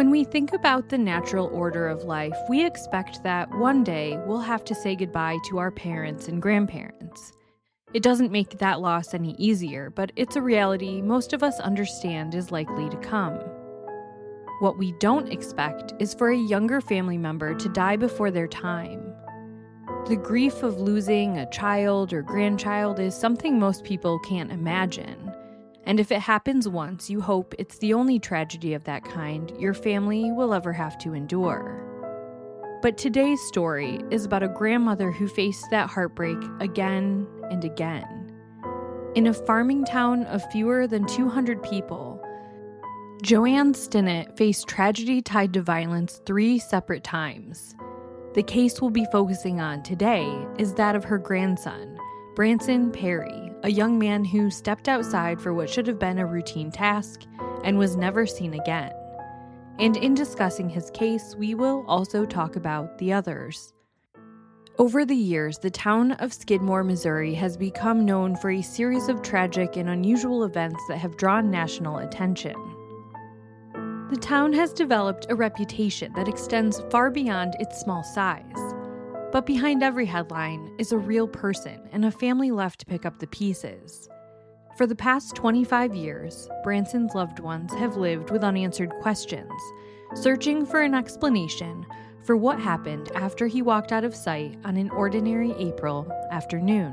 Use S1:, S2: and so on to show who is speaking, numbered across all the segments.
S1: When we think about the natural order of life, we expect that one day we'll have to say goodbye to our parents and grandparents. It doesn't make that loss any easier, but it's a reality most of us understand is likely to come. What we don't expect is for a younger family member to die before their time. The grief of losing a child or grandchild is something most people can't imagine. And if it happens once, you hope it's the only tragedy of that kind your family will ever have to endure. But today's story is about a grandmother who faced that heartbreak again and again. In a farming town of fewer than 200 people, JoAnn Stinnett faced tragedy tied to violence 3 separate times. The case we'll be focusing on today is that of her grandson, Branson Perry, a young man who stepped outside for what should have been a routine task and was never seen again. And in discussing his case, we will also talk about the others. Over the years, the town of Skidmore, Missouri has become known for a series of tragic and unusual events that have drawn national attention. The town has developed a reputation that extends far beyond its small size. But behind every headline is a real person and a family left to pick up the pieces. For the past 25 years, Branson's loved ones have lived with unanswered questions, searching for an explanation for what happened after he walked out of sight on an ordinary April afternoon.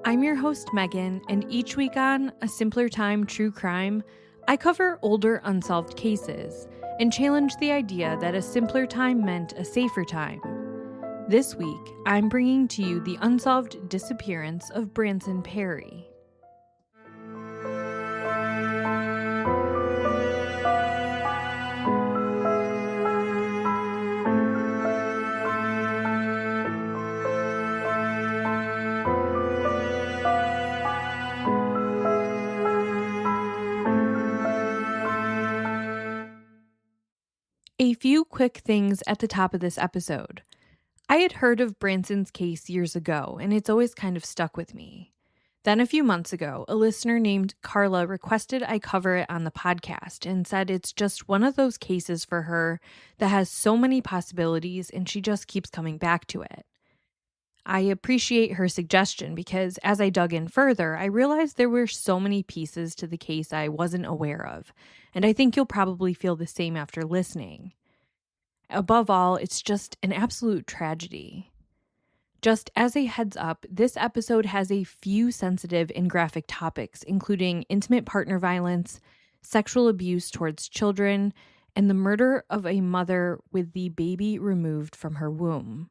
S1: I'm your host, Megan, and each week on A Simpler Time True Crime, I cover older unsolved cases and challenge the idea that a simpler time meant a safer time. This week, I'm bringing to you the unsolved disappearance of Branson Perry. A few quick things at the top of this episode. I had heard of Branson's case years ago, and it's always kind of stuck with me. Then a few months ago, a listener named Carla requested I cover it on the podcast and said it's just one of those cases for her that has so many possibilities and she just keeps coming back to it. I appreciate her suggestion because as I dug in further, I realized there were so many pieces to the case I wasn't aware of, and I think you'll probably feel the same after listening. Above all, it's just an absolute tragedy. Just as a heads up, this episode has a few sensitive and graphic topics, including intimate partner violence, sexual abuse towards children, and the murder of a mother with the baby removed from her womb.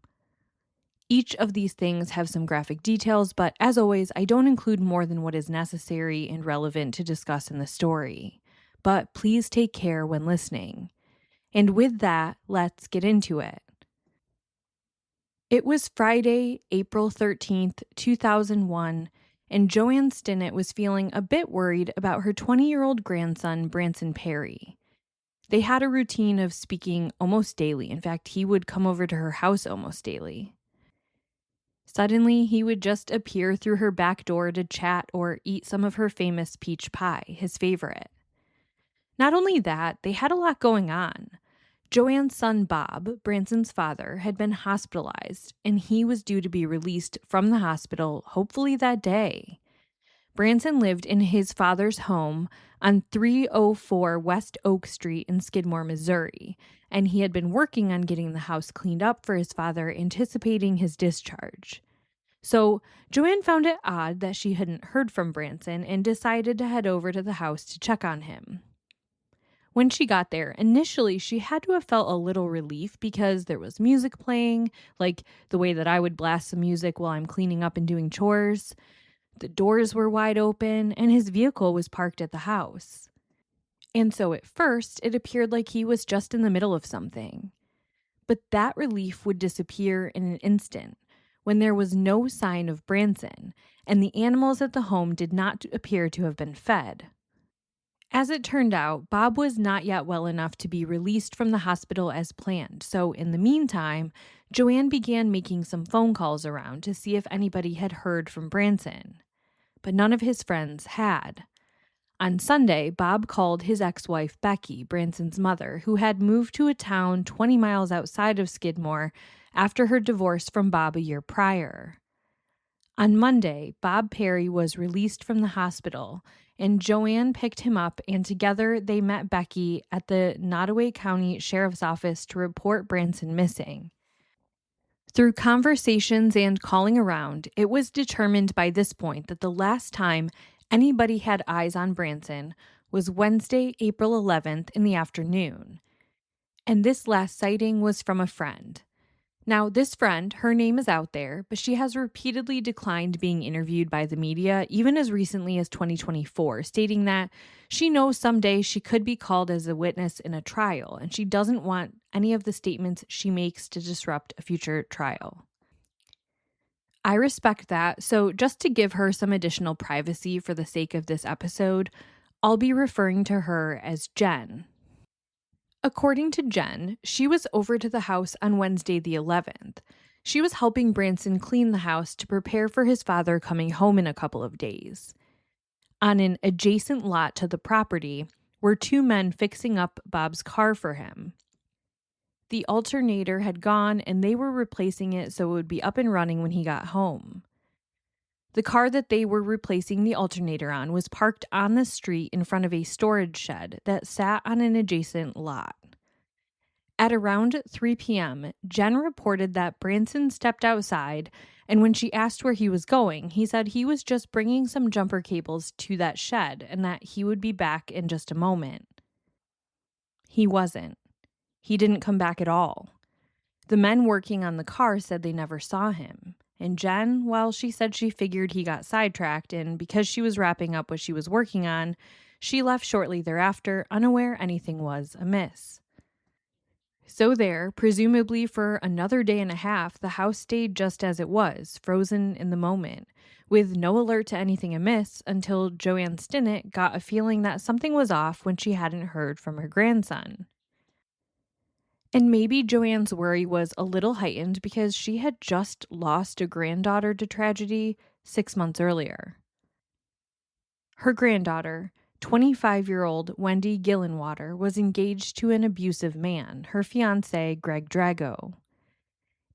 S1: Each of these things have some graphic details, but as always, I don't include more than what is necessary and relevant to discuss in the story. But please take care when listening. And with that, let's get into it. It was Friday, April 13th, 2001, and JoAnn Stinnett was feeling a bit worried about her 20-year-old grandson, Branson Perry. They had a routine of speaking almost daily. In fact, he would come over to her house almost daily. Suddenly, he would just appear through her back door to chat or eat some of her famous peach pie, his favorite. Not only that, they had a lot going on. JoAnn's son Bob, Branson's father, had been hospitalized, and he was due to be released from the hospital, hopefully that day. Branson lived in his father's home on 304 West Oak Street in Skidmore, Missouri, and he had been working on getting the house cleaned up for his father, anticipating his discharge. So JoAnn found it odd that she hadn't heard from Branson and decided to head over to the house to check on him. When she got there, initially she had to have felt a little relief because there was music playing, like the way that I would blast some music while I'm cleaning up and doing chores. The doors were wide open, and his vehicle was parked at the house. And so at first, it appeared like he was just in the middle of something. But that relief would disappear in an instant when there was no sign of Branson, and the animals at the home did not appear to have been fed. As it turned out, Bob was not yet well enough to be released from the hospital as planned, so in the meantime, JoAnn began making some phone calls around to see if anybody had heard from Branson. But none of his friends had. On Sunday, Bob called his ex-wife Becky, Branson's mother, who had moved to a town 20 miles outside of Skidmore after her divorce from Bob a year prior. On Monday, Bob Perry was released from the hospital, and JoAnn picked him up, and together they met Becky at the Nottoway County Sheriff's Office to report Branson missing. Through conversations and calling around, it was determined by this point that the last time anybody had eyes on Branson was Wednesday, April 11th in the afternoon. And this last sighting was from a friend. Now, this friend, her name is out there, but she has repeatedly declined being interviewed by the media, even as recently as 2024, stating that she knows someday she could be called as a witness in a trial, and she doesn't want any of the statements she makes to disrupt a future trial. I respect that, so just to give her some additional privacy for the sake of this episode, I'll be referring to her as Jen. According to Jen, she was over to the house on Wednesday the 11th. She was helping Branson clean the house to prepare for his father coming home in a couple of days. On an adjacent lot to the property were two men fixing up Bob's car for him. The alternator had gone and they were replacing it so it would be up and running when he got home. The car that they were replacing the alternator on was parked on the street in front of a storage shed that sat on an adjacent lot. At around 3 p.m., Jen reported that Branson stepped outside, and when she asked where he was going, he said he was just bringing some jumper cables to that shed and that he would be back in just a moment. He wasn't. He didn't come back at all. The men working on the car said they never saw him. And Jen, well, she said she figured he got sidetracked, and because she was wrapping up what she was working on, she left shortly thereafter, unaware anything was amiss. So there, presumably for another day and a half, the house stayed just as it was, frozen in the moment, with no alert to anything amiss until JoAnn Stinnett got a feeling that something was off when she hadn't heard from her grandson. And maybe JoAnn's worry was a little heightened because she had just lost a granddaughter to tragedy 6 months earlier. Her granddaughter, 25-year-old Wendy Gillenwater, was engaged to an abusive man, her fiancé, Greg Drago.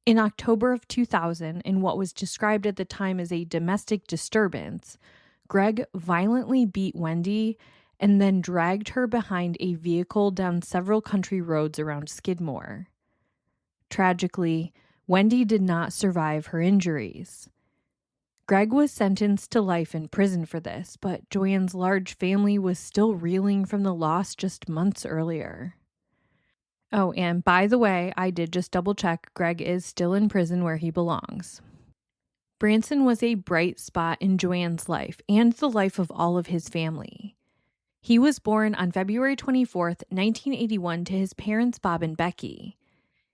S1: In October of 2000, in what was described at the time as a domestic disturbance, Greg violently beat Wendy and then dragged her behind a vehicle down several country roads around Skidmore. Tragically, Wendy did not survive her injuries. Greg was sentenced to life in prison for this, but JoAnn's large family was still reeling from the loss just months earlier. Oh, and by the way, I did just double check. Greg is still in prison where he belongs. Branson was a bright spot in JoAnn's life and the life of all of his family. He was born on February 24th, 1981 to his parents Bob and Becky.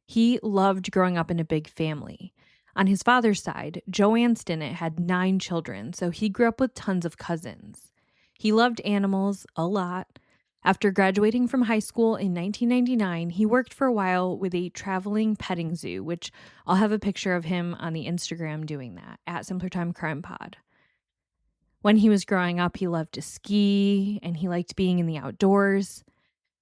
S1: He loved growing up in a big family. On his father's side, JoAnn Stinnett had 9 children, so he grew up with tons of cousins. He loved animals a lot. After graduating from high school in 1999, he worked for a while with a traveling petting zoo, which I'll have a picture of him on the Instagram doing that, at SimplerTime Crime Pod. When he was growing up, he loved to ski and he liked being in the outdoors.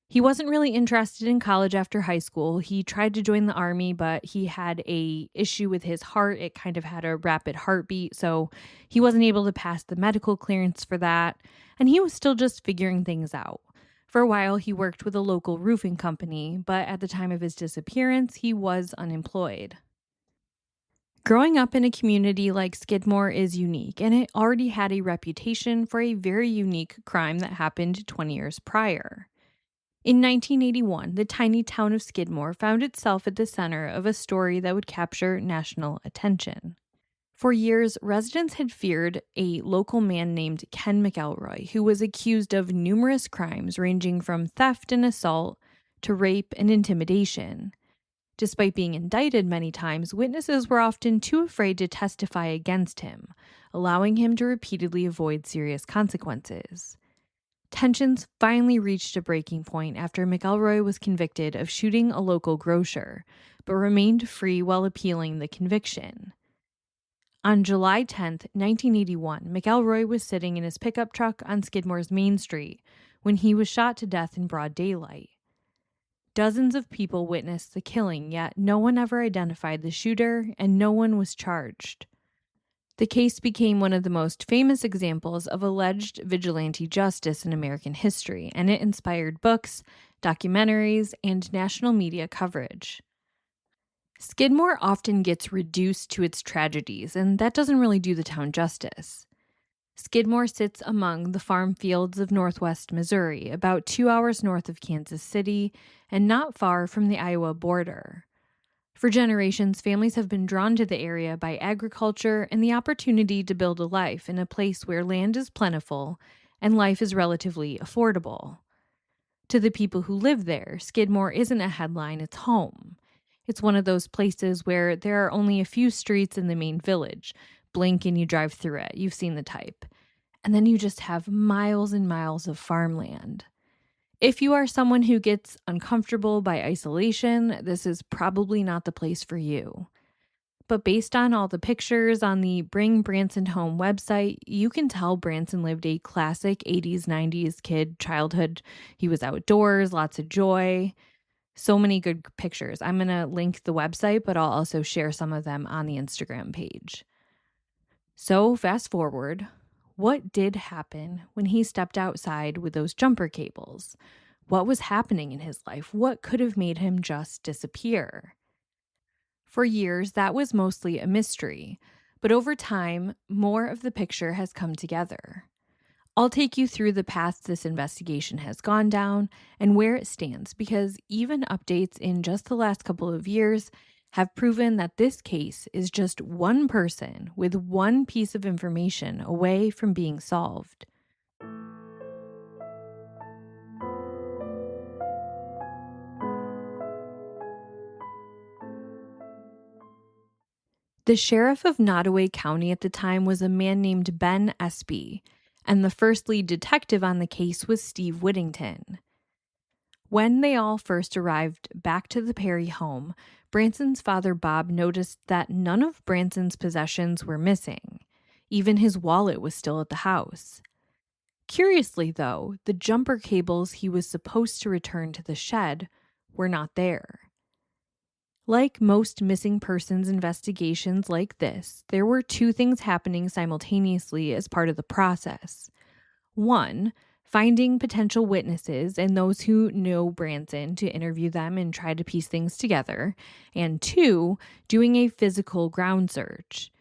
S1: He wasn't really interested in college after high school. He tried to join the army, but he had an issue with his heart. It kind of had a rapid heartbeat, so he wasn't able to pass the medical clearance for that, and he was still just figuring things out. For a while, he worked with a local roofing company, but at the time of his disappearance, he was unemployed. Growing up in a community like Skidmore is unique, and it already had a reputation for a very unique crime that happened 20 years prior. In 1981, the tiny town of Skidmore found itself at the center of a story that would capture national attention. For years, residents had feared a local man named Ken McElroy, who was accused of numerous crimes ranging from theft and assault to rape and intimidation. Despite being indicted many times, witnesses were often too afraid to testify against him, allowing him to repeatedly avoid serious consequences. Tensions finally reached a breaking point after McElroy was convicted of shooting a local grocer, but remained free while appealing the conviction. On July 10th, 1981, McElroy was sitting in his pickup truck on Skidmore's Main Street when he was shot to death in broad daylight. Dozens of people witnessed the killing, yet no one ever identified the shooter and no one was charged. The case became one of the most famous examples of alleged vigilante justice in American history, and it inspired books, documentaries, and national media coverage. Skidmore often gets reduced to its tragedies, and that doesn't really do the town justice. Skidmore sits among the farm fields of northwest Missouri, about 2 hours north of Kansas City, and not far from the Iowa border. For generations, families have been drawn to the area by agriculture and the opportunity to build a life in a place where land is plentiful and life is relatively affordable. To the people who live there, Skidmore isn't a headline, it's home. It's one of those places where there are only a few streets in the main village. Blink and you drive through it. You've seen the type. And then you just have miles and miles of farmland. If you are someone who gets uncomfortable by isolation, this is probably not the place for you. But based on all the pictures on the Bring Branson Home website, you can tell Branson lived a classic 80s, 90s kid childhood. He was outdoors, lots of joy. So many good pictures. I'm going to link the website, but I'll also share some of them on the Instagram page. So fast forward, what did happen when he stepped outside with those jumper cables? What was happening in his life? What could have made him just disappear? For years, that was mostly a mystery, but over time, more of the picture has come together. I'll take you through the path this investigation has gone down and where it stands, because even updates in just the last couple of years have proven that this case is just one person with one piece of information away from being solved. The sheriff of Nottoway County at the time was a man named Ben Espy, and the first lead detective on the case was Steve Whittington. When they all first arrived back to the Perry home, Branson's father Bob noticed that none of Branson's possessions were missing. Even his wallet was still at the house. Curiously, though, the jumper cables he was supposed to return to the shed were not there. Like most missing persons investigations like this, there were two things happening simultaneously as part of the process. One, finding potential witnesses and those who know Branson to interview them and try to piece things together. And two, doing a physical ground search.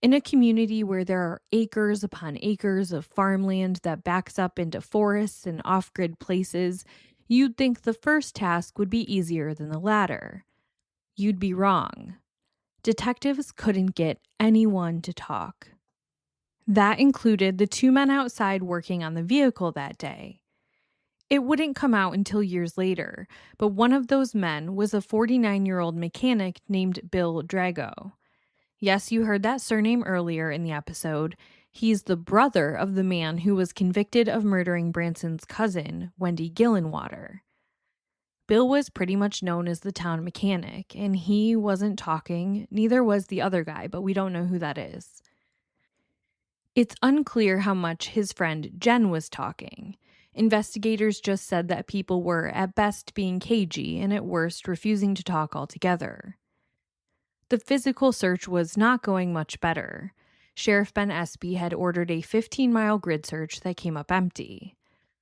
S1: In a community where there are acres upon acres of farmland that backs up into forests and off-grid places, you'd think the first task would be easier than the latter. You'd be wrong. Detectives couldn't get anyone to talk. That included the two men outside working on the vehicle that day. It wouldn't come out until years later, but one of those men was a 49-year-old mechanic named Bill Drago. Yes, you heard that surname earlier in the episode. He's the brother of the man who was convicted of murdering Branson's cousin, Wendy Gillenwater. Bill was pretty much known as the town mechanic, and he wasn't talking, neither was the other guy, but we don't know who that is. It's unclear how much his friend Jen was talking. Investigators just said that people were, at best, being cagey, and at worst, refusing to talk altogether. The physical search was not going much better. Sheriff Ben Espy had ordered a 15-mile grid search that came up empty.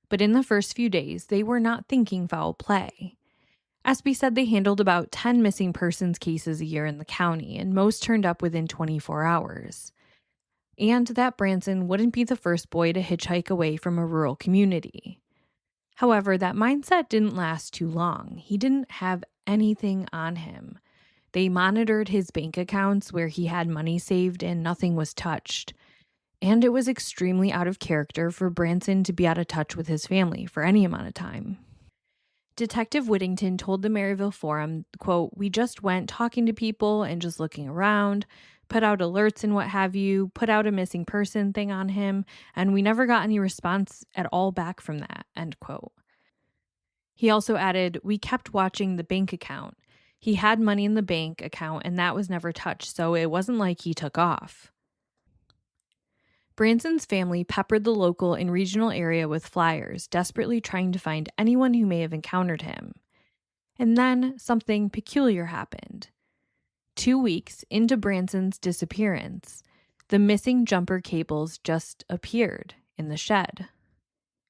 S1: But in the first few days, they were not thinking foul play. Espy said they handled about 10 missing persons cases a year in the county, and most turned up within 24 hours. And that Branson wouldn't be the first boy to hitchhike away from a rural community. However, that mindset didn't last too long. He didn't have anything on him. They monitored his bank accounts where he had money saved and nothing was touched. And it was extremely out of character for Branson to be out of touch with his family for any amount of time. Detective Whittington told the Maryville Forum, quote, "We just went talking to people and just looking around, put out alerts and what have you, put out a missing person thing on him, and we never got any response at all back from that," end quote. He also added, "We kept watching the bank account. He had money in the bank account and that was never touched, so it wasn't like he took off." Branson's family peppered the local and regional area with flyers, desperately trying to find anyone who may have encountered him. And then something peculiar happened. 2 weeks into Branson's disappearance, the missing jumper cables just appeared in the shed.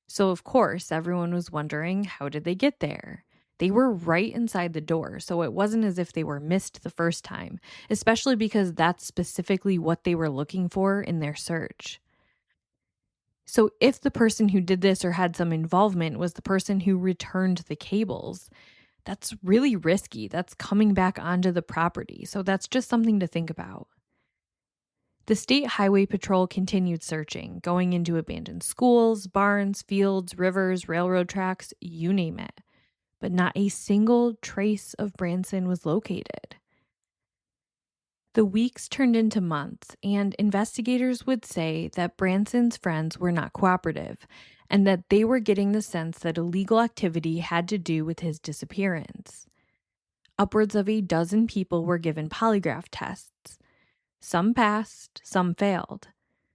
S1: So, of course, everyone was wondering, how did they get there? They were right inside the door, so it wasn't as if they were missed the first time, especially because that's specifically what they were looking for in their search. So if the person who did this or had some involvement was the person who returned the cables, that's really risky. That's coming back onto the property. So that's just something to think about. The State Highway Patrol continued searching, going into abandoned schools, barns, fields, rivers, railroad tracks, you name it. But not a single trace of Branson was located. The weeks turned into months, and investigators would say that Branson's friends were not cooperative, and that they were getting the sense that illegal activity had to do with his disappearance. Upwards of a dozen people were given polygraph tests. Some passed, some failed.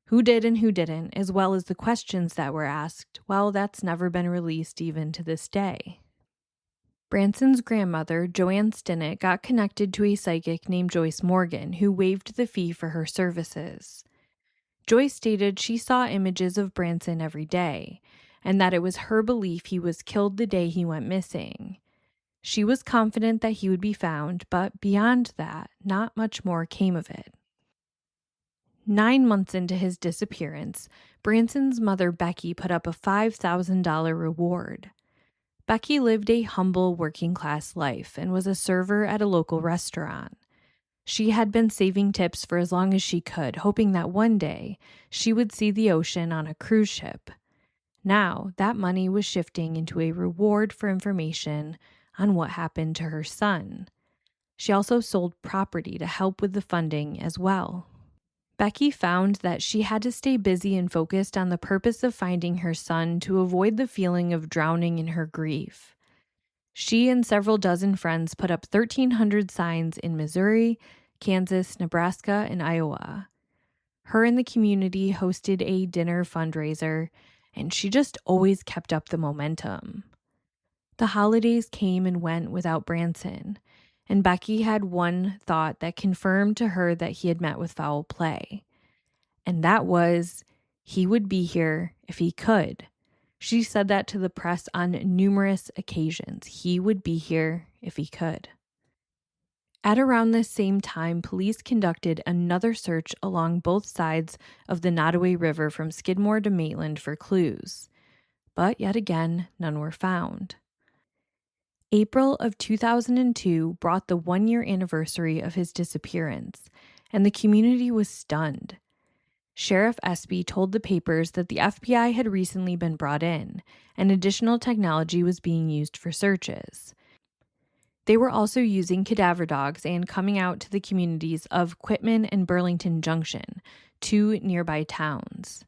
S1: Who did and who didn't, as well as the questions that were asked, well, that's never been released even to this day. Branson's grandmother, JoAnn Stinnett, got connected to a psychic named Joyce Morgan, who waived the fee for her services. Joyce stated she saw images of Branson every day, and that it was her belief he was killed the day he went missing. She was confident that he would be found, but beyond that, not much more came of it. 9 months into his disappearance, Branson's mother, Becky, put up a $5,000 reward. Becky lived a humble working-class life and was a server at a local restaurant. She had been saving tips for as long as she could, hoping that one day she would see the ocean on a cruise ship. Now, that money was shifting into a reward for information on what happened to her son. She also sold property to help with the funding as well. Becky found that she had to stay busy and focused on the purpose of finding her son to avoid the feeling of drowning in her grief. She and several dozen friends put up 1,300 signs in Missouri, Kansas, Nebraska, and Iowa. Her and the community hosted a dinner fundraiser, and she just always kept up the momentum. The holidays came and went without Branson, and Becky had one thought that confirmed to her that he had met with foul play. And that was, he would be here if he could. She said that to the press on numerous occasions. He would be here if he could. At around this same time, police conducted another search along both sides of the Nottoway River from Skidmore to Maitland for clues. But yet again, none were found. April of 2002 brought the 1-year anniversary of his disappearance, and the community was stunned. Sheriff Espy told the papers that the FBI had recently been brought in, and additional technology was being used for searches. They were also using cadaver dogs and coming out to the communities of Quitman and Burlington Junction, 2 nearby towns.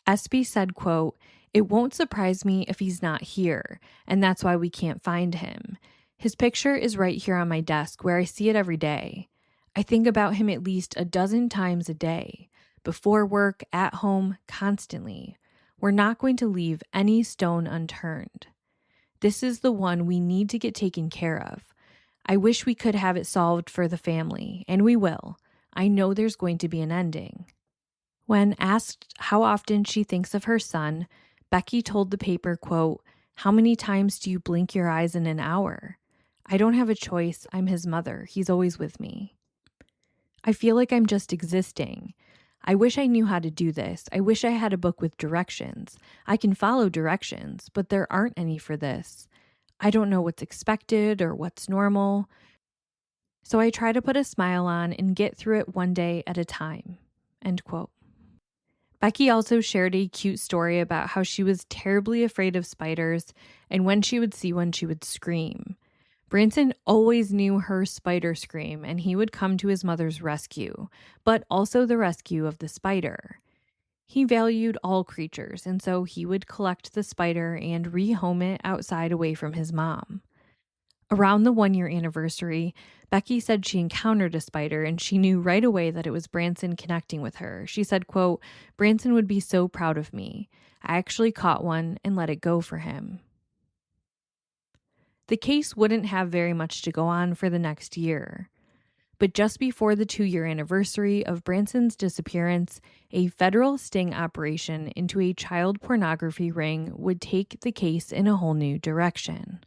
S1: Espy said, quote, "It won't surprise me if he's not here, and that's why we can't find him. His picture is right here on my desk where I see it every day. I think about him at least a dozen times a day, before work, at home, constantly. We're not going to leave any stone unturned. This is the one we need to get taken care of. I wish we could have it solved for the family, and we will. I know there's going to be an ending." When asked how often she thinks of her son, Becky told the paper, quote, "How many times do you blink your eyes in an hour? I don't have a choice. I'm his mother. He's always with me. I feel like I'm just existing. I wish I knew how to do this. I wish I had a book with directions. I can follow directions, but there aren't any for this. I don't know what's expected or what's normal. So I try to put a smile on and get through it one day at a time." End quote. Becky also shared a cute story about how she was terribly afraid of spiders, and when she would see one, she would scream. Branson always knew her spider scream, and he would come to his mother's rescue, but also the rescue of the spider. He valued all creatures, and so he would collect the spider and rehome it outside away from his mom. Around the 1 year anniversary, Becky said she encountered a spider and she knew right away that it was Branson connecting with her. She said, quote, "Branson would be so proud of me. I actually caught one and let it go for him." The case wouldn't have very much to go on for the next year. But just before the 2 year anniversary of Branson's disappearance, a federal sting operation into a child pornography ring would take the case in a whole new direction.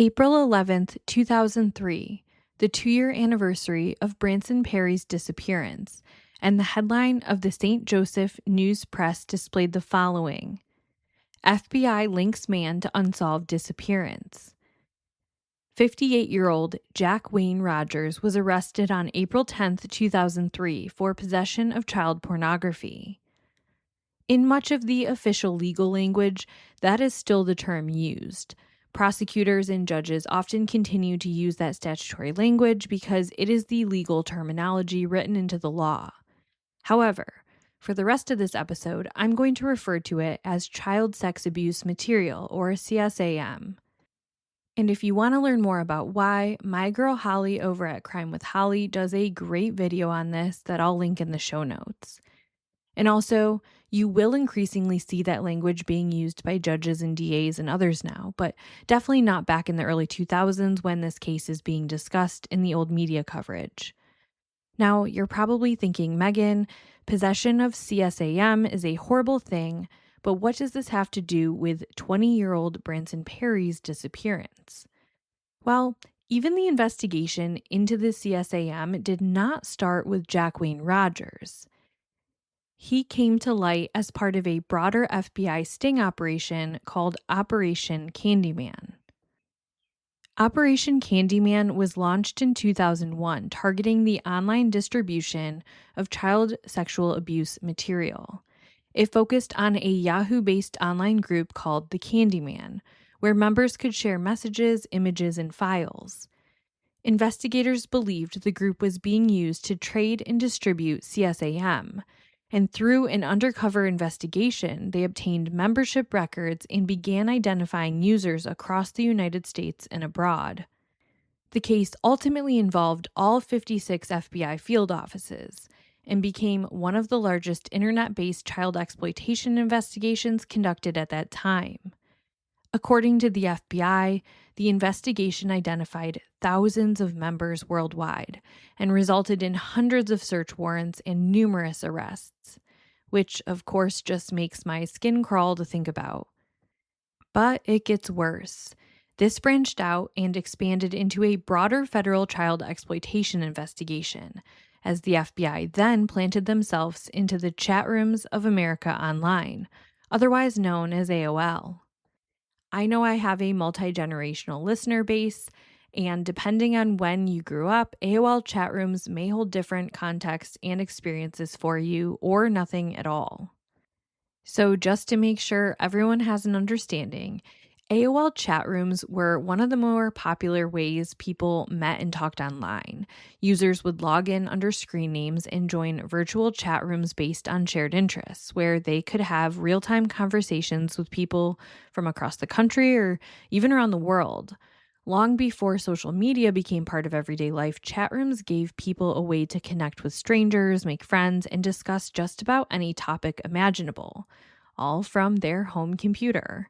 S1: April 11th, 2003, the 2 year anniversary of Branson Perry's disappearance, and the headline of the St. Joseph News Press displayed the following: FBI links man to unsolved disappearance. 58-year-old Jack Wayne Rogers was arrested on April 10, 2003 for possession of child pornography. In much of the official legal language, that is still the term used. Prosecutors and judges often continue to use that statutory language because it is the legal terminology written into the law. However, for the rest of this episode, I'm going to refer to it as child sex abuse material, or CSAM. And if you want to learn more about why, my girl Holly over at Crime with Holly does a great video on this that I'll link in the show notes. And also, you will increasingly see that language being used by judges and DAs and others now, but definitely not back in the early 2000s when this case is being discussed in the old media coverage. Now, you're probably thinking, Megan, possession of CSAM is a horrible thing, but what does this have to do with 20-year-old Branson Perry's disappearance? Well, even the investigation into the CSAM did not start with Jack Wayne Rogers. He came to light as part of a broader FBI sting operation called Operation Candyman. Operation Candyman was launched in 2001, targeting the online distribution of child sexual abuse material. It focused on a Yahoo-based online group called The Candyman, where members could share messages, images, and files. Investigators believed the group was being used to trade and distribute CSAM, and through an undercover investigation, they obtained membership records and began identifying users across the United States and abroad. The case ultimately involved all 56 FBI field offices and became one of the largest internet-based child exploitation investigations conducted at that time. According to the FBI, the investigation identified thousands of members worldwide and resulted in hundreds of search warrants and numerous arrests, which of course just makes my skin crawl to think about. But it gets worse. This branched out and expanded into a broader federal child exploitation investigation, as the FBI then planted themselves into the chat rooms of America Online, otherwise known as AOL. I know I have a multi-generational listener base, and depending on when you grew up, AOL chat rooms may hold different contexts and experiences for you, or nothing at all. So just to make sure everyone has an understanding, AOL chat rooms were one of the more popular ways people met and talked online. Users would log in under screen names and join virtual chat rooms based on shared interests, where they could have real-time conversations with people from across the country or even around the world. Long before social media became part of everyday life, chat rooms gave people a way to connect with strangers, make friends, and discuss just about any topic imaginable, all from their home computer.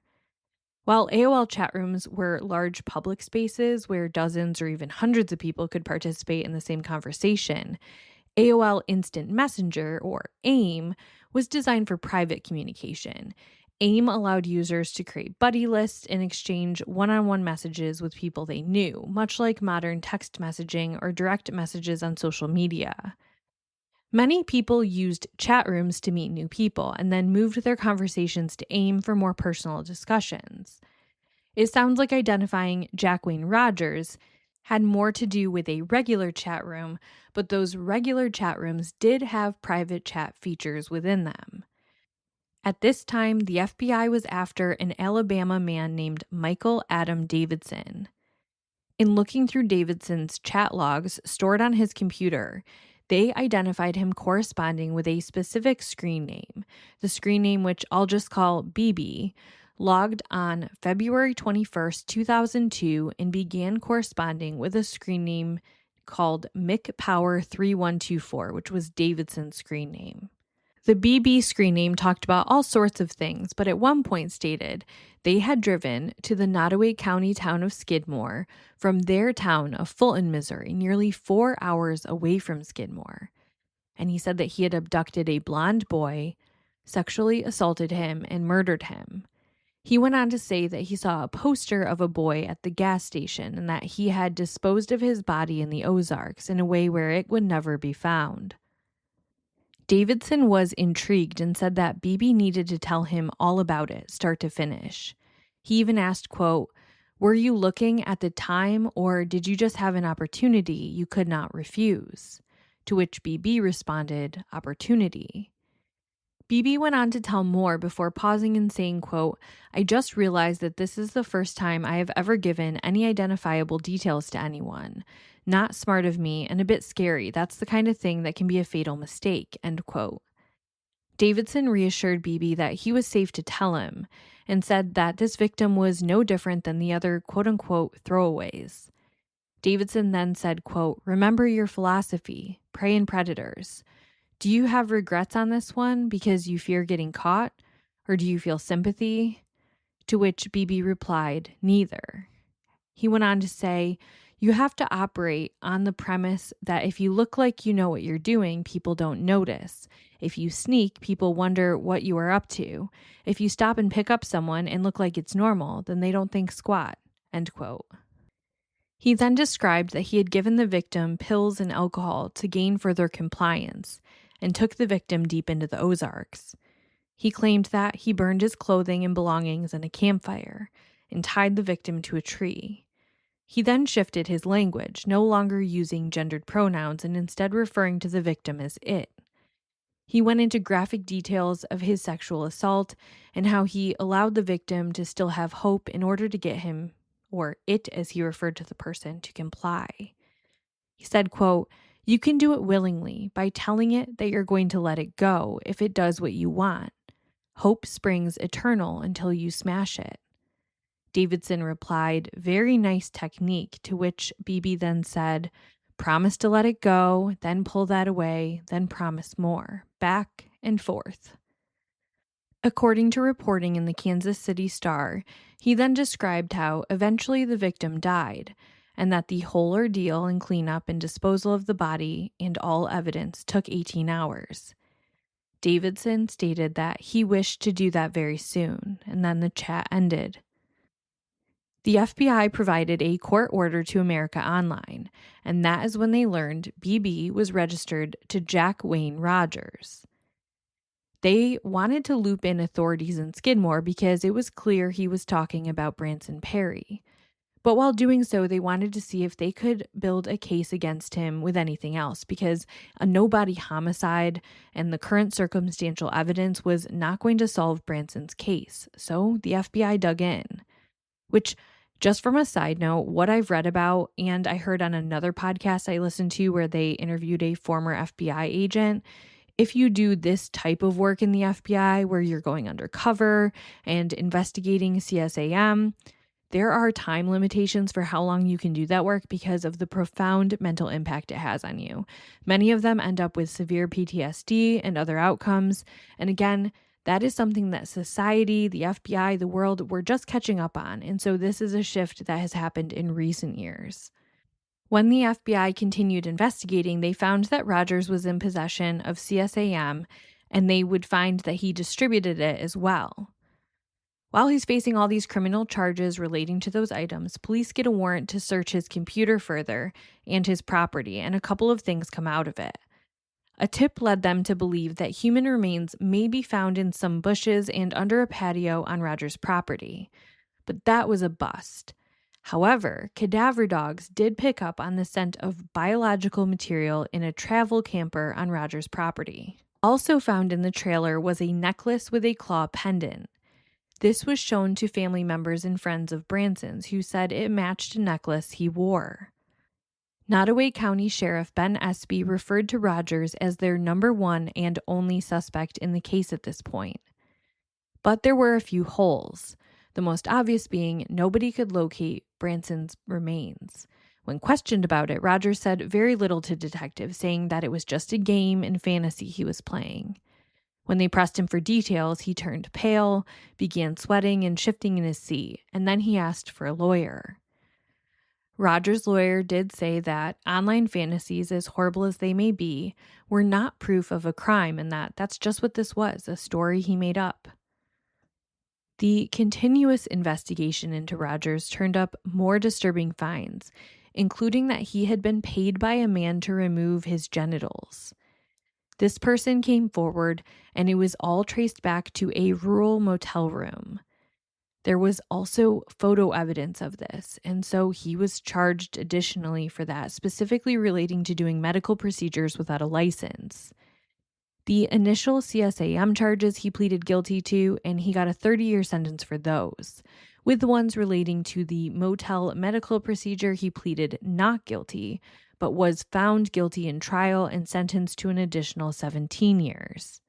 S1: While AOL chat rooms were large public spaces where dozens or even hundreds of people could participate in the same conversation, AOL Instant Messenger, or AIM, was designed for private communication. AIM allowed users to create buddy lists and exchange one-on-one messages with people they knew, much like modern text messaging or direct messages on social media. Many people used chat rooms to meet new people and then moved their conversations to AIM for more personal discussions. It sounds like identifying Jack Wayne Rogers had more to do with a regular chat room, but those regular chat rooms did have private chat features within them. At this time, the FBI was after an Alabama man named Michael Adam Davidson. In looking through Davidson's chat logs stored on his computer, They identified him corresponding with a specific screen name, the screen name which I'll just call BB, logged on February 21st, 2002, and began corresponding with a screen name called Mick Power 3124, which was Davidson's screen name. The BB screen name talked about all sorts of things, but at one point stated they had driven to the Nottoway County town of Skidmore from their town of Fulton, Missouri, nearly 4 hours away from Skidmore. And he said that he had abducted a blonde boy, sexually assaulted him, and murdered him. He went on to say that he saw a poster of a boy at the gas station and that he had disposed of his body in the Ozarks in a way where it would never be found. Davidson was intrigued and said that BB needed to tell him all about it, start to finish. He even asked, quote, "Were you looking at the time or did you just have an opportunity you could not refuse?" To which BB responded, "Opportunity." BB went on to tell more before pausing and saying, quote, "I just realized that this is the first time I have ever given any identifiable details to anyone. Not smart of me and a bit scary. That's the kind of thing that can be a fatal mistake," end quote. Davidson reassured BB that he was safe to tell him and said that this victim was no different than the other quote-unquote throwaways. Davidson then said, quote, "Remember your philosophy, prey and predators. Do you have regrets on this one because you fear getting caught? Or do you feel sympathy?" To which BB replied, "Neither." He went on to say, "You have to operate on the premise that if you look like you know what you're doing, people don't notice. If you sneak, people wonder what you are up to. If you stop and pick up someone and look like it's normal, then they don't think squat," end quote. He then described that he had given the victim pills and alcohol to gain further compliance and took the victim deep into the Ozarks. He claimed that he burned his clothing and belongings in a campfire and tied the victim to a tree. He then shifted his language, no longer using gendered pronouns and instead referring to the victim as it. He went into graphic details of his sexual assault and how he allowed the victim to still have hope in order to get him, or it as he referred to the person, to comply. He said, quote, "You can do it willingly by telling it that you're going to let it go if it does what you want. Hope springs eternal until you smash it." Davidson replied, "Very nice technique," to which BB then said, "Promise to let it go, then pull that away, then promise more, back and forth." According to reporting in the Kansas City Star, he then described how eventually the victim died, and that the whole ordeal and cleanup and disposal of the body and all evidence took 18 hours. Davidson stated that he wished to do that very soon, and then the chat ended. The FBI provided a court order to America Online, and that is when they learned BB was registered to Jack Wayne Rogers. They wanted to loop in authorities in Skidmore because it was clear he was talking about Branson Perry. But while doing so, they wanted to see if they could build a case against him with anything else, because a no-body homicide and the current circumstantial evidence was not going to solve Branson's case. So the FBI dug in. Which, just from a side note, what I've read about, and I heard on another podcast I listened to where they interviewed a former FBI agent, if you do this type of work in the FBI where you're going undercover and investigating CSAM, there are time limitations for how long you can do that work because of the profound mental impact it has on you. Many of them end up with severe PTSD and other outcomes. And again, that is something that society, the FBI, the world, we're just catching up on. And so this is a shift that has happened in recent years. When the FBI continued investigating, they found that Rogers was in possession of CSAM, and they would find that he distributed it as well. While he's facing all these criminal charges relating to those items, police get a warrant to search his computer further and his property, and a couple of things come out of it. A tip led them to believe that human remains may be found in some bushes and under a patio on Rogers' property, but that was a bust. However, cadaver dogs did pick up on the scent of biological material in a travel camper on Rogers' property. Also found in the trailer was a necklace with a claw pendant. This was shown to family members and friends of Branson's who said it matched a necklace he wore. Nottoway County Sheriff Ben Espy referred to Rogers as their number one and only suspect in the case at this point. But there were a few holes, the most obvious being nobody could locate Branson's remains. When questioned about it, Rogers said very little to detectives, saying that it was just a game and fantasy he was playing. When they pressed him for details, he turned pale, began sweating and shifting in his seat, and then he asked for a lawyer. Rogers' lawyer did say that online fantasies, as horrible as they may be, were not proof of a crime and that that's just what this was, a story he made up. The continuous investigation into Rogers turned up more disturbing finds, including that he had been paid by a man to remove his genitals. This person came forward, and it was all traced back to a rural motel room. There was also photo evidence of this, and so he was charged additionally for that, specifically relating to doing medical procedures without a license. The initial CSAM charges he pleaded guilty to, and he got a 30-year sentence for those. With the ones relating to the motel medical procedure, he pleaded not guilty, but was found guilty in trial and sentenced to an additional 17 years.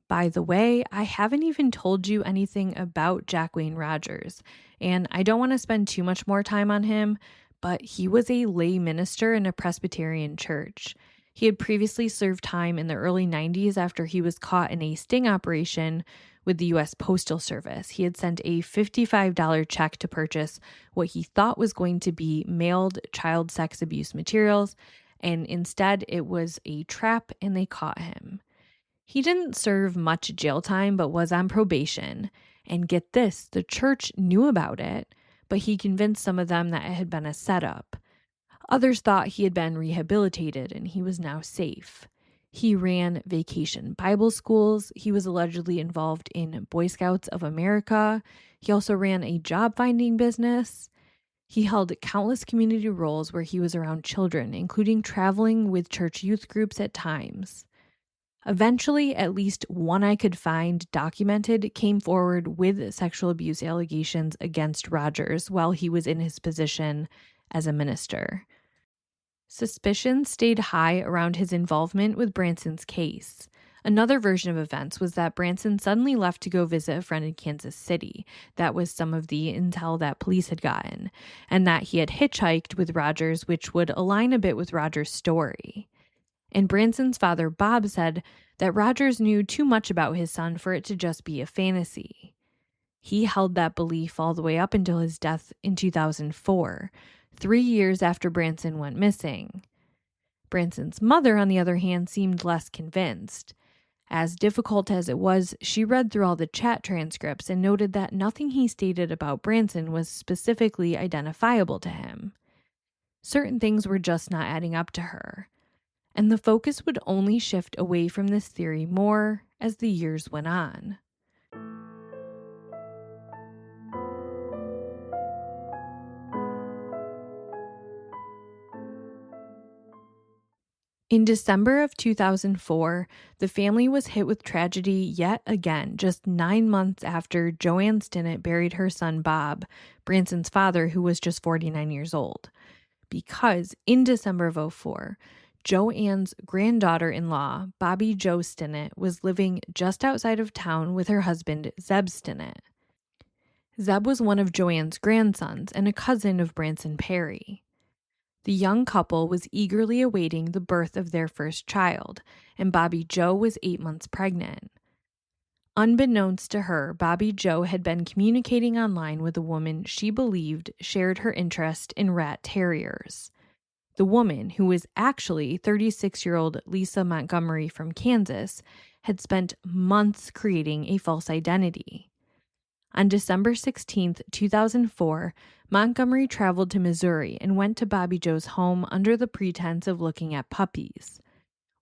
S1: By the way, I haven't even told you anything about Jacqueline Rogers, and I don't want to spend too much more time on him, but he was a lay minister in a Presbyterian church. He had previously served time in the early 90s after he was caught in a sting operation with the U.S. Postal Service. He had sent a $55 check to purchase what he thought was going to be mailed child sex abuse materials, and instead it was a trap and they caught him. He didn't serve much jail time, but was on probation. And get this, the church knew about it, but he convinced some of them that it had been a setup. Others thought he had been rehabilitated and he was now safe. He ran vacation Bible schools. He was allegedly involved in Boy Scouts of America. He also ran a job-finding business. He held countless community roles where he was around children, including traveling with church youth groups at times. Eventually, at least one I could find documented came forward with sexual abuse allegations against Rogers while he was in his position as a minister. Suspicion stayed high around his involvement with Branson's case. Another version of events was that Branson suddenly left to go visit a friend in Kansas City. That was some of the intel that police had gotten, and that he had hitchhiked with Rogers, which would align a bit with Rogers' story. And Branson's father, Bob, said that Rogers knew too much about his son for it to just be a fantasy. He held that belief all the way up until his death in 2004, 3 years after Branson went missing. Branson's mother, on the other hand, seemed less convinced. As difficult as it was, she read through all the chat transcripts and noted that nothing he stated about Branson was specifically identifiable to him. Certain things were just not adding up to her. And the focus would only shift away from this theory more as the years went on. In December of 2004, the family was hit with tragedy yet again, just 9 months after JoAnn Stinnett buried her son Bob, Branson's father, who was just 49 years old. Because in December of 2004, JoAnn's granddaughter-in-law, Bobby Jo Stinnett, was living just outside of town with her husband, Zeb Stinnett. Zeb was one of JoAnn's grandsons and a cousin of Branson Perry. The young couple was eagerly awaiting the birth of their first child, and Bobby Jo was 8 months pregnant. Unbeknownst to her, Bobby Jo had been communicating online with a woman she believed shared her interest in rat terriers. The woman, who was actually 36-year-old Lisa Montgomery from Kansas, had spent months creating a false identity. On December 16, 2004, Montgomery traveled to Missouri and went to Bobby Jo's home under the pretense of looking at puppies.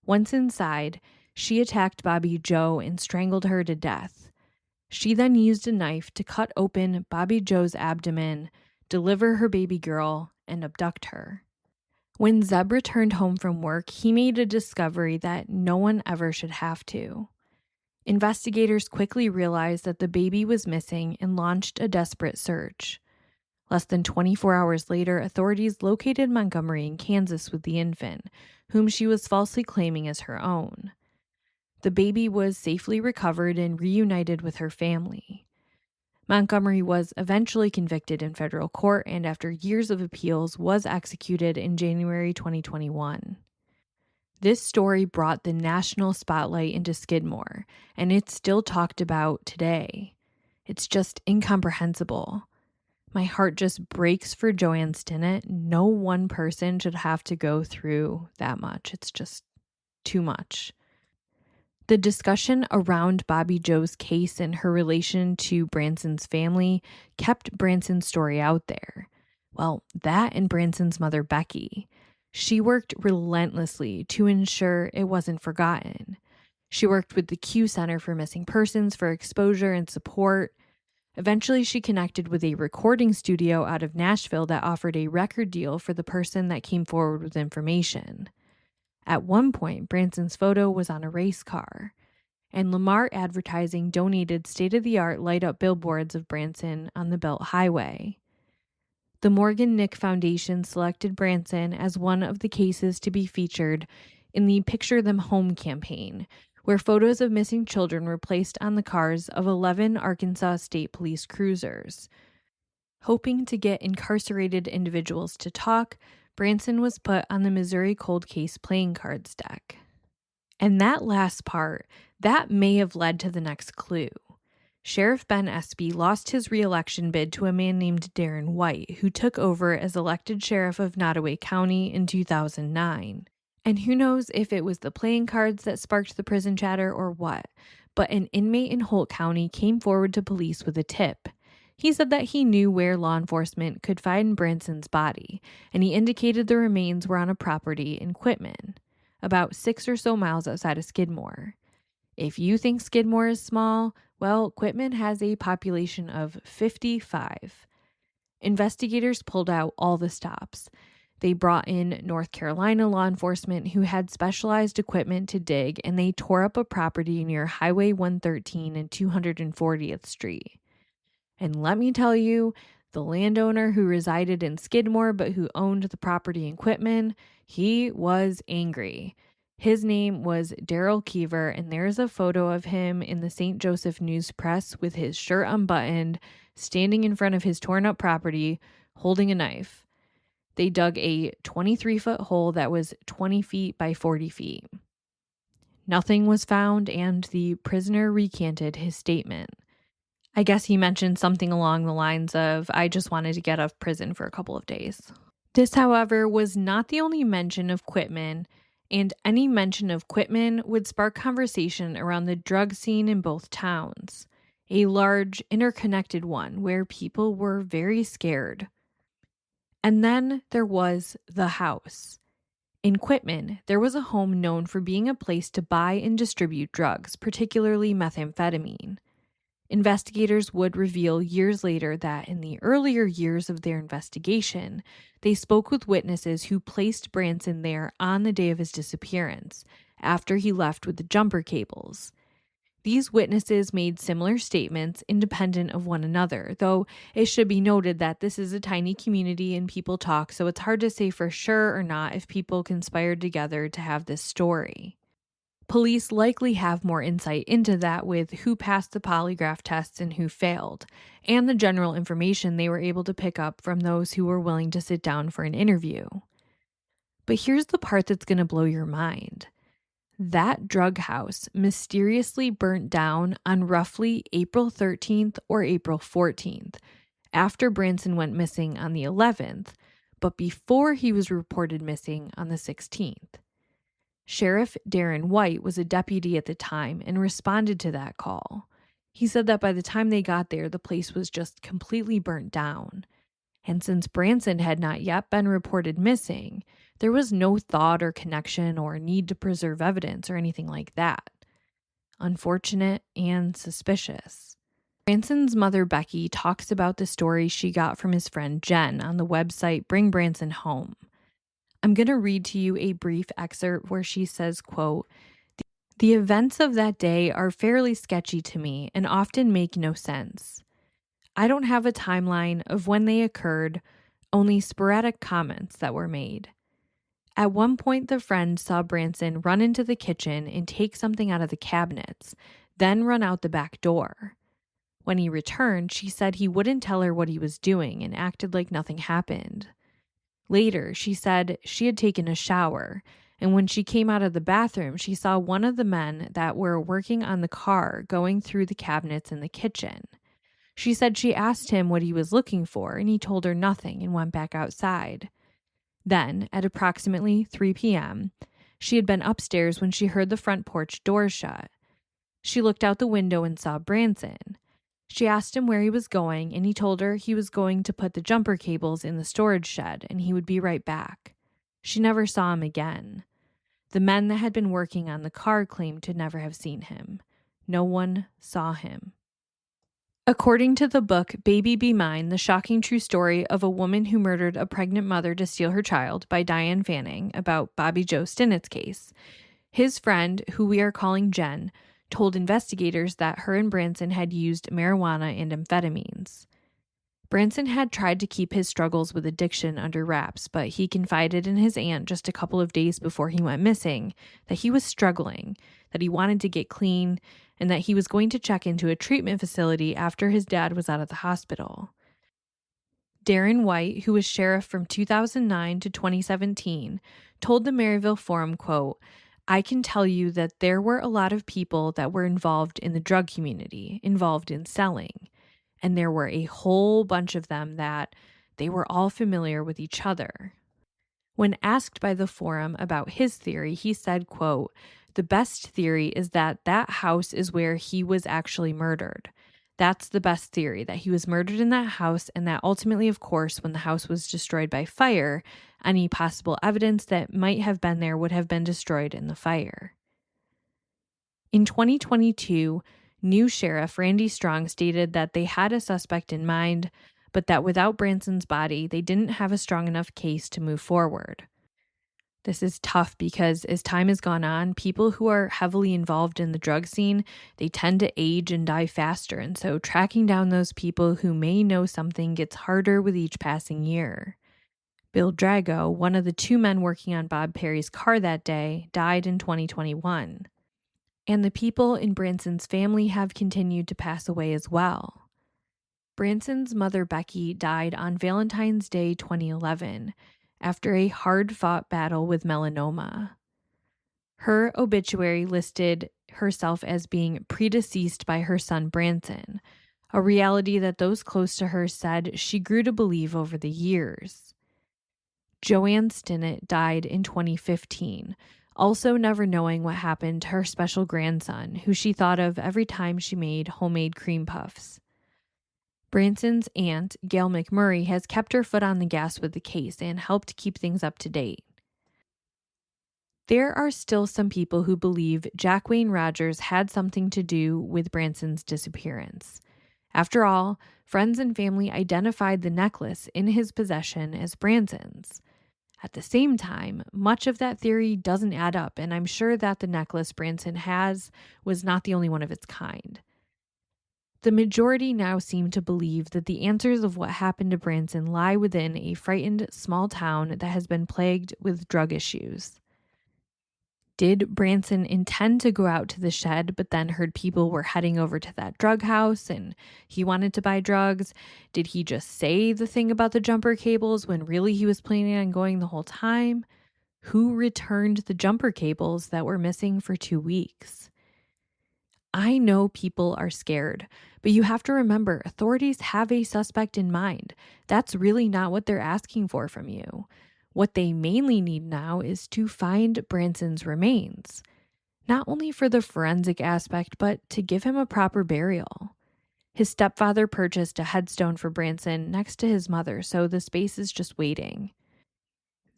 S1: Once inside, she attacked Bobby Jo and strangled her to death. She then used a knife to cut open Bobby Jo's abdomen, deliver her baby girl, and abduct her. When Zeb returned home from work, he made a discovery that no one ever should have to. Investigators quickly realized that the baby was missing and launched a desperate search. Less than 24 hours later, authorities located Montgomery in Kansas with the infant, whom she was falsely claiming as her own. The baby was safely recovered and reunited with her family. Montgomery was eventually convicted in federal court and, after years of appeals, was executed in January 2021. This story brought the national spotlight into Skidmore, and it's still talked about today. It's just incomprehensible. My heart just breaks for JoAnn Stinnett. No one person should have to go through that much. It's just too much. The discussion around Bobby Joe's case and her relation to Branson's family kept Branson's story out there. Well, that and Branson's mother, Becky. She worked relentlessly to ensure it wasn't forgotten. She worked with the Q Center for Missing Persons for exposure and support. Eventually, she connected with a recording studio out of Nashville that offered a record deal for the person that came forward with information. At one point, Branson's photo was on a race car, and Lamar Advertising donated state-of-the-art light-up billboards of Branson on the Belt Highway. The Morgan Nick Foundation selected Branson as one of the cases to be featured in the Picture Them Home campaign, where photos of missing children were placed on the cars of 11 Arkansas State Police cruisers. Hoping to get incarcerated individuals to talk, Branson was put on the Missouri Cold Case playing cards deck. And that last part, that may have led to the next clue. Sheriff Ben Espy lost his re-election bid to a man named Darren White, who took over as elected sheriff of Nottoway County in 2009. And who knows if it was the playing cards that sparked the prison chatter or what, but an inmate in Holt County came forward to police with a tip. He said that he knew where law enforcement could find Branson's body, and he indicated the remains were on a property in Quitman, about 6 or so miles outside of Skidmore. If you think Skidmore is small, well, Quitman has a population of 55. Investigators pulled out all the stops. They brought in North Carolina law enforcement who had specialized equipment to dig, and they tore up a property near Highway 113 and 240th Street. And let me tell you, the landowner who resided in Skidmore but who owned the property in Quitman, he was angry. His name was Daryl Keever, and there's a photo of him in the St. Joseph News Press with his shirt unbuttoned, standing in front of his torn up property, holding a knife. They dug a 23-foot hole that was 20 feet by 40 feet. Nothing was found, and the prisoner recanted his statement. I guess he mentioned something along the lines of, "I just wanted to get out of prison for a couple of days." This, however, was not the only mention of Quitman, and any mention of Quitman would spark conversation around the drug scene in both towns, a large, interconnected one where people were very scared. And then there was the house. In Quitman, there was a home known for being a place to buy and distribute drugs, particularly methamphetamine. Investigators would reveal years later that in the earlier years of their investigation, they spoke with witnesses who placed Branson there on the day of his disappearance, after he left with the jumper cables. These witnesses made similar statements independent of one another, though it should be noted that this is a tiny community and people talk, so it's hard to say for sure or not if people conspired together to have this story. Police likely have more insight into that with who passed the polygraph tests and who failed, and the general information they were able to pick up from those who were willing to sit down for an interview. But here's the part that's going to blow your mind. That drug house mysteriously burnt down on roughly April 13th or April 14th, after Branson went missing on the 11th, but before he was reported missing on the 16th. Sheriff Darren White was a deputy at the time and responded to that call. He said that by the time they got there, the place was just completely burnt down. And since Branson had not yet been reported missing, there was no thought or connection or need to preserve evidence or anything like that. Unfortunate and suspicious. Branson's mother, Becky, talks about the story she got from his friend Jen on the website Bring Branson Home. I'm going to read to you a brief excerpt where she says, quote, "The events of that day are fairly sketchy to me and often make no sense. I don't have a timeline of when they occurred, only sporadic comments that were made. At one point, the friend saw Branson run into the kitchen and take something out of the cabinets, then run out the back door. When he returned, she said he wouldn't tell her what he was doing and acted like nothing happened. Later, she said she had taken a shower, and when she came out of the bathroom, she saw one of the men that were working on the car going through the cabinets in the kitchen. She said she asked him what he was looking for, and he told her nothing and went back outside. Then, at approximately 3 p.m., she had been upstairs when she heard the front porch door shut. She looked out the window and saw Branson. She asked him where he was going, and he told her he was going to put the jumper cables in the storage shed and he would be right back. She never saw him again. The men that had been working on the car claimed to never have seen him. No one saw him. According to the book Baby Be Mine, the shocking true story of a woman who murdered a pregnant mother to steal her child by Diane Fanning about Bobby Joe Stinnett's case, his friend, who we are calling Jen, told investigators that her and Branson had used marijuana and amphetamines. Branson had tried to keep his struggles with addiction under wraps, but he confided in his aunt just a couple of days before he went missing that he was struggling, that he wanted to get clean, and that he was going to check into a treatment facility after his dad was out of the hospital. Darren White, who was sheriff from 2009 to 2017, told the Maryville Forum, quote, "I can tell you that there were a lot of people that were involved in the drug community, involved in selling, and there were a whole bunch of them that they were all familiar with each other." When asked by the Forum about his theory, he said, quote, "The best theory is that that house is where he was actually murdered. That's the best theory, that he was murdered in that house, and that ultimately, of course, when the house was destroyed by fire, any possible evidence that might have been there would have been destroyed in the fire." In 2022, new sheriff Randy Strong stated that they had a suspect in mind, but that without Branson's body, they didn't have a strong enough case to move forward. This is tough because as time has gone on, people who are heavily involved in the drug scene, they tend to age and die faster. And so tracking down those people who may know something gets harder with each passing year. Bill Drago, one of the two men working on Bob Perry's car that day, died in 2021. And the people in Branson's family have continued to pass away as well. Branson's mother, Becky, died on Valentine's Day 2011 after a hard-fought battle with melanoma. Her obituary listed herself as being predeceased by her son Branson, a reality that those close to her said she grew to believe over the years. JoAnn Stinnett died in 2015, also never knowing what happened to her special grandson, who she thought of every time she made homemade cream puffs. Branson's aunt, Gail McMurray, has kept her foot on the gas with the case and helped keep things up to date. There are still some people who believe Jacqueline Rogers had something to do with Branson's disappearance. After all, friends and family identified the necklace in his possession as Branson's. At the same time, much of that theory doesn't add up, and I'm sure that the necklace Branson has was not the only one of its kind. The majority now seem to believe that the answers of what happened to Branson lie within a frightened small town that has been plagued with drug issues. Did Branson intend to go out to the shed, but then heard people were heading over to that drug house and he wanted to buy drugs? Did he just say the thing about the jumper cables when really he was planning on going the whole time? Who returned the jumper cables that were missing for 2 weeks? I know people are scared, but you have to remember authorities have a suspect in mind. That's really not what they're asking for from you. What they mainly need now is to find Branson's remains, not only for the forensic aspect, but to give him a proper burial. His stepfather purchased a headstone for Branson next to his mother, so the space is just waiting.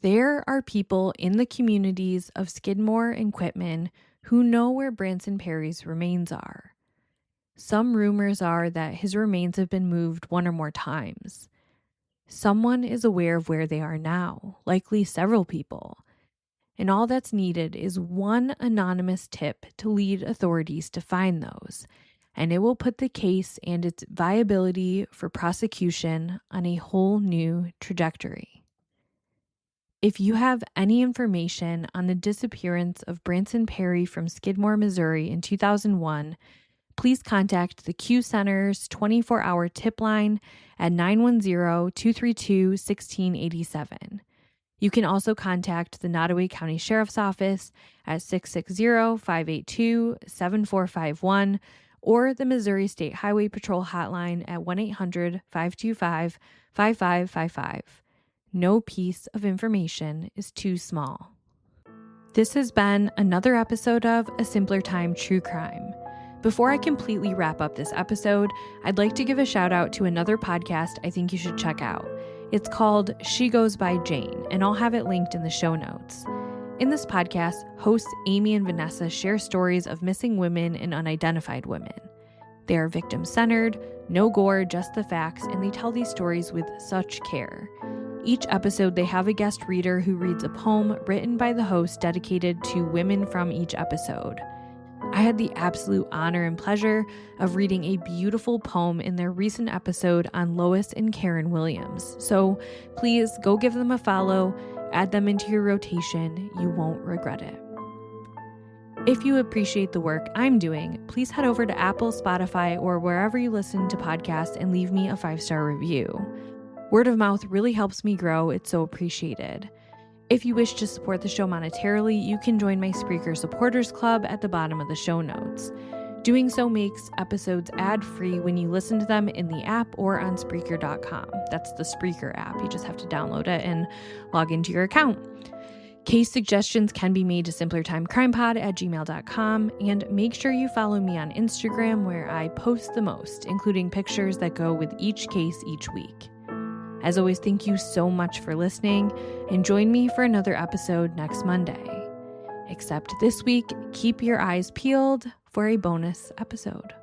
S1: There are people in the communities of Skidmore and Quitman who know where Branson Perry's remains are. Some rumors are that his remains have been moved one or more times. Someone is aware of where they are now, likely several people. And all that's needed is one anonymous tip to lead authorities to find those. and it will put the case and its viability for prosecution on a whole new trajectory. If you have any information on the disappearance of Branson Perry from Skidmore, Missouri in 2001, please contact the Q Center's 24-hour tip line at 910-232-1687. You can also contact the Nottoway County Sheriff's Office at 660-582-7451 or the Missouri State Highway Patrol hotline at 1-800-525-5555. No piece of information is too small. This has been another episode of A Simpler Time True Crime. Before I completely wrap up this episode, I'd like to give a shout out to another podcast I think you should check out. It's called She Goes by Jane, and I'll have it linked in the show notes. In this podcast, hosts Amy and Vanessa share stories of missing women and unidentified women. They are victim-centered, no gore, just the facts, and they tell these stories with such care. Each episode, they have a guest reader who reads a poem written by the host dedicated to women from each episode. I had the absolute honor and pleasure of reading a beautiful poem in their recent episode on Lois and Karen Williams. So please go give them a follow, add them into your rotation. You won't regret it. If you appreciate the work I'm doing, please head over to Apple, Spotify, or wherever you listen to podcasts and leave me a 5-star review. Word of mouth really helps me grow. It's so appreciated. If you wish to support the show monetarily, you can join my Spreaker Supporters Club at the bottom of the show notes. Doing so makes episodes ad-free when you listen to them in the app or on Spreaker.com. That's the Spreaker app. You just have to download it and log into your account. Case suggestions can be made to simplertimecrimepod@gmail.com, and make sure you follow me on Instagram where I post the most, including pictures that go with each case each week. As always, thank you so much for listening, and join me for another episode next Monday. Except this week, keep your eyes peeled for a bonus episode.